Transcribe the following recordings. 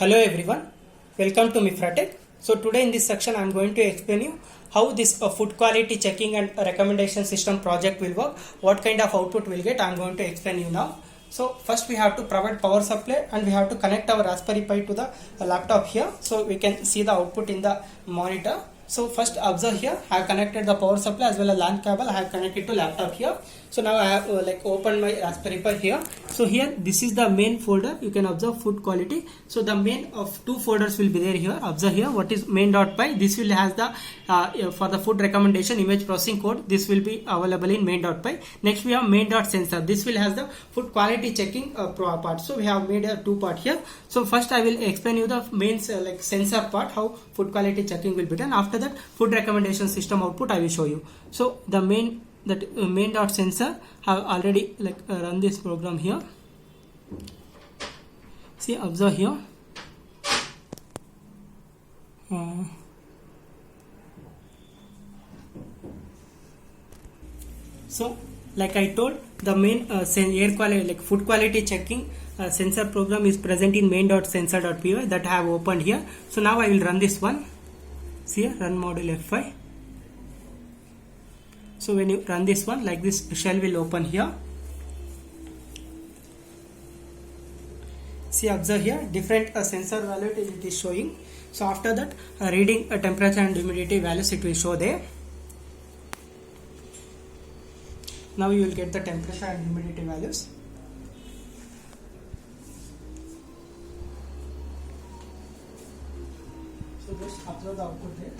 Hello everyone, welcome to Mifratech. So today in this section I am going to explain you how this food quality checking and recommendation system project will work, what kind of output we'll get. I am going to explain you now. So first we have to provide power supply and we have to connect our Raspberry Pi to the laptop here so we can see the output in the monitor. So first observe here, I have connected the power supply as well as LAN cable. I have connected to laptop here. So now I have opened my Raspberry Pi here. So here this is the main folder. You can observe food quality. So the main of two folders will be there here. Observe here what is main.py. This will has the for the food recommendation image processing code. This will be available in main.py. Next we have main.sensor. This will has the food quality checking part. So we have made a two part here. So first I will explain you the main sensor part, how food quality checking will be done. After that food recommendation system output I will show you. So the main.sensor have already run this program here. See, observe here. So like I told, the main air quality food quality checking sensor program is present in main.sensor.py that I have opened here. So now I will run this one. See here, run module F5. So when you run this one, like this shell will open here. See, observe here, different sensor value it is showing. So after that reading temperature and humidity values it will show there. Now you will get the temperature and humidity values. So just observe the output there.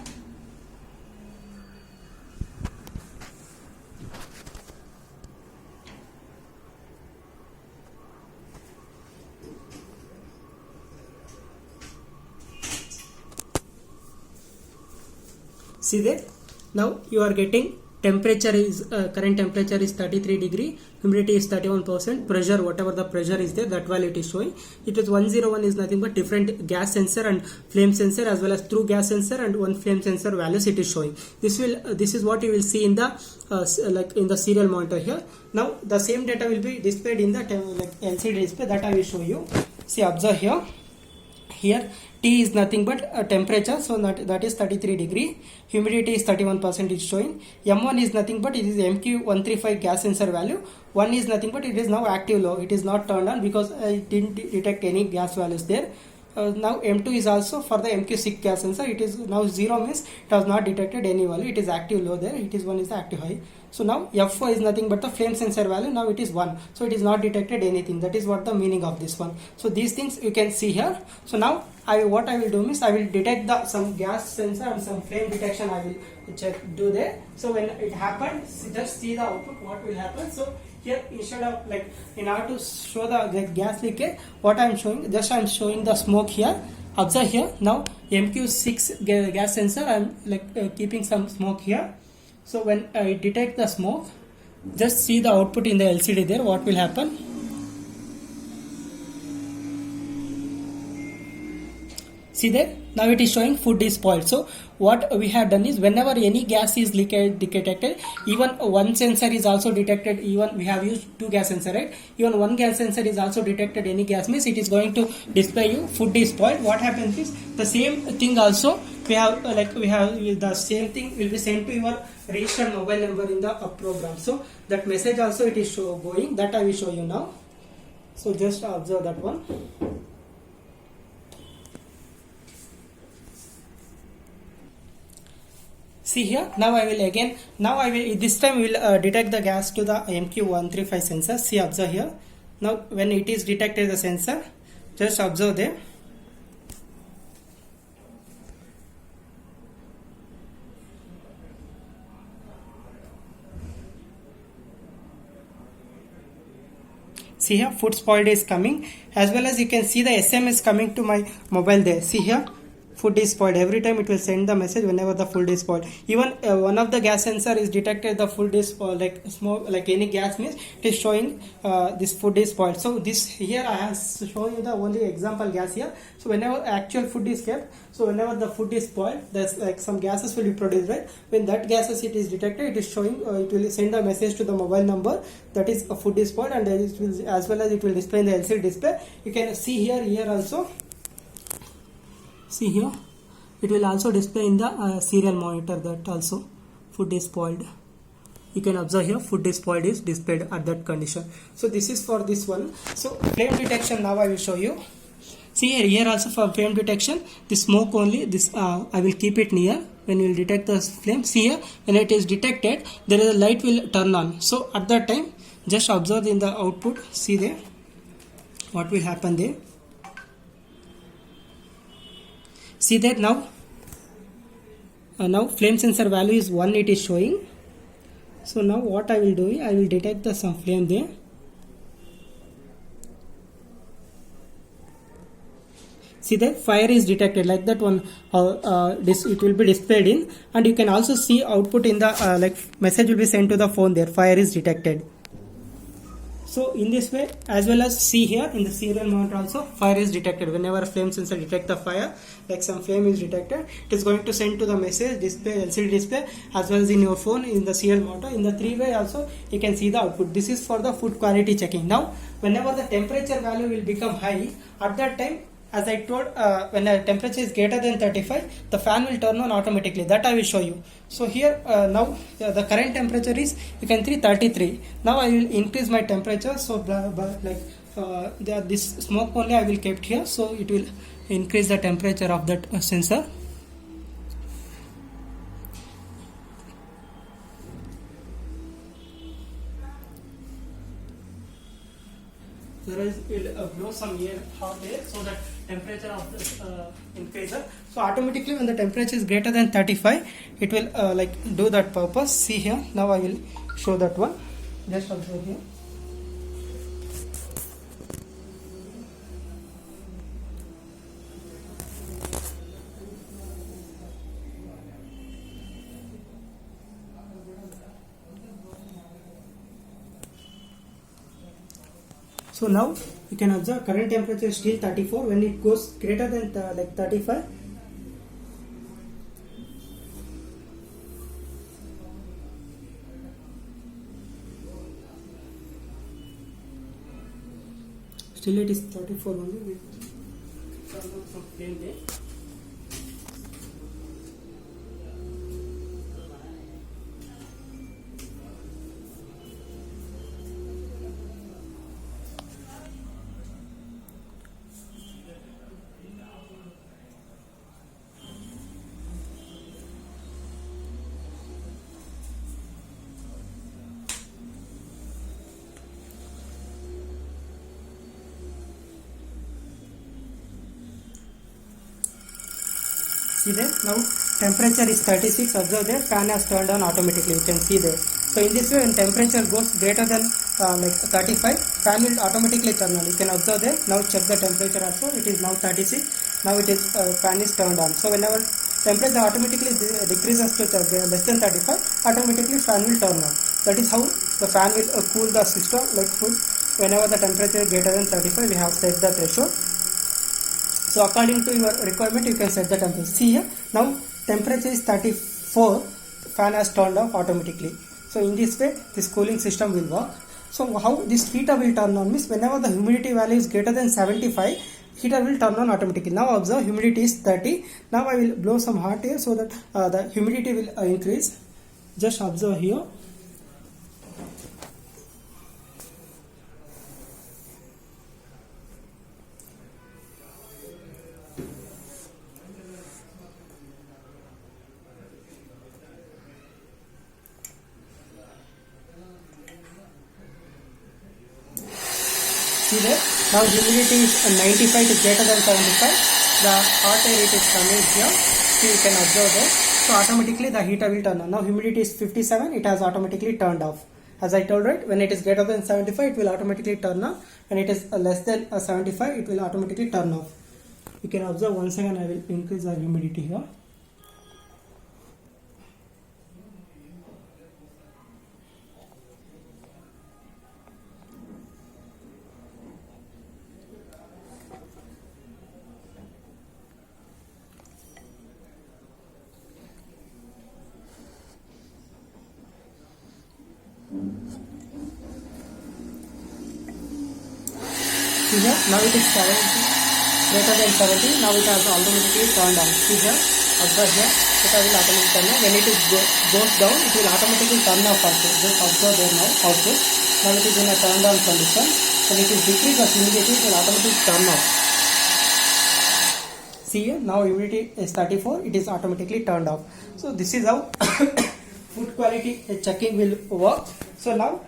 See there, now you are getting temperature is current temperature is 33 degree, humidity is 31%, pressure whatever the pressure is there, that value it is showing. It is 101 is nothing but different gas sensor and flame sensor as well as through gas sensor and one flame sensor values it is showing. This is what you will see in the in the serial monitor here. Now the same data will be displayed in the LCD display that I will show you. See, observe here. Here T is nothing but a temperature, so that is 33 degree. Humidity is 31% is showing. M1 is nothing but it is MQ135 gas sensor value. 1 is nothing but it is now active low. It is not turned on because it didn't detect any gas values there. Now M2 is also for the MQ6 gas sensor. It is now 0 means it has not detected any value. It is active low there. It is 1 is the active high. So now F4 is nothing but the flame sensor value. Now it is 1. So it is not detected anything. That is what the meaning of this one. So these things you can see here. So now what I will do is I will detect some gas sensor and some flame detection I will do there. So when it happens, just see the output what will happen. So here instead of in order to show the gas leakage, what I am showing, just I am showing the smoke here. Observe here, now MQ6 gas sensor I am keeping some smoke here. So when I detect the smoke, just see the output in the LCD there, what will happen. See there, now it is showing food is spoiled. So what we have done is whenever any gas is detected, even one sensor is also detected, even we have used two gas sensor, right? Even one gas sensor is also detected any gas, means it is going to display you food is spoiled. What happens is the same thing also we have the same thing will be sent to your registered mobile number in the program. So that message also it is going, that I will show you now. So just observe that one. See here, now I will this time we will detect the gas to the MQ135 sensor. See, observe here. Now when it is detected the sensor, just observe there. See here, food spoiled is coming, as well as you can see the SMS coming to my mobile there. See here, food is spoiled. Every time it will send the message whenever the food is spoiled. Even one of the gas sensor is detected the food is spoiled, like smoke, like any gas means it is showing this food is spoiled. So this here I have shown you the only example gas here. So whenever actual food is kept, so whenever the food is spoiled, there's some gases will be produced, right? When that gases it is detected, it is showing it will send a message to the mobile number that is food is spoiled, and it will, as well as it will display in the LCD display. You can see here also See here, it will also display in the serial monitor that also food is spoiled. You can observe here food is spoiled is displayed at that condition. So this is for this one. So flame detection now I will show you. See here also for flame detection, the smoke only, this I will keep it near. When you will detect the flame, see here, when it is detected, there is a light will turn on. So at that time, just observe in the output, see there, what will happen there. See that now, now flame sensor value is 1, it is showing. So now what I will do, I will detect the some flame there. See that fire is detected like that one. It will be displayed in, and you can also see output in the like message will be sent to the phone there. Fire is detected. So in this way, as well as see here in the serial monitor also fire is detected. Whenever a flame sensor detect the fire, like some flame is detected, it is going to send to the message display, LCD display, as well as in your phone in the serial monitor. In the 3-way also you can see the output. This is for the food quality checking. Now whenever the temperature value will become high, at that time, as I told, when the temperature is greater than 35, the fan will turn on automatically. That I will show you. So here now the current temperature is, you can see 33. Now I will increase my temperature. So like this smoke only I will kept here. So it will increase the temperature of that sensor. Will blow some air, hot air, so that temperature of the increases. So automatically when the temperature is greater than 35, it will like do that purpose. See here, now I will show that one. Just observe here. So now you can observe current temperature is still 34. When it goes greater than like 35, still it is 34 only. We turn on some flame there. See there, now temperature is 36. Observe there, fan has turned on automatically. You can see there. So in this way, when temperature goes greater than like 35, fan will automatically turn on. You can observe there. Now check the temperature also. It is now 36. Now it is fan is turned on. So whenever temperature automatically decreases to less than 35, automatically fan will turn on. That is how the fan will cool the system like food. Whenever the temperature is greater than 35, we have set the threshold. So according to your requirement, you can set the temperature. See here, now temperature is 34, fan has turned off automatically. So in this way, this cooling system will work. So how this heater will turn on means whenever the humidity value is greater than 75, heater will turn on automatically. Now observe, humidity is 30. Now I will blow some hot air so that the humidity will increase. Just observe here. See there, now humidity is 95 is greater than 75. The hot air it is coming here. See, you can observe there. So automatically the heater will turn on. Now humidity is 57. It has automatically turned off. As I told, right, when it is greater than 75, it will automatically turn on. When it is less than 75, it will automatically turn off. You can observe once again. I will increase the humidity here. Here, now it is 70. greater than 70. Now it has automatically turned on. See here, observe here, it will automatically turn on. When it is goes down, it will automatically turn off also. Just observe there now output. Now it is in a turned on condition. When it is decreases, immediately it will automatically turn off. See here, now humidity is 34, it is automatically turned off. So this is how food quality checking will work. So now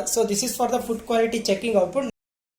so this is for the food quality checking output.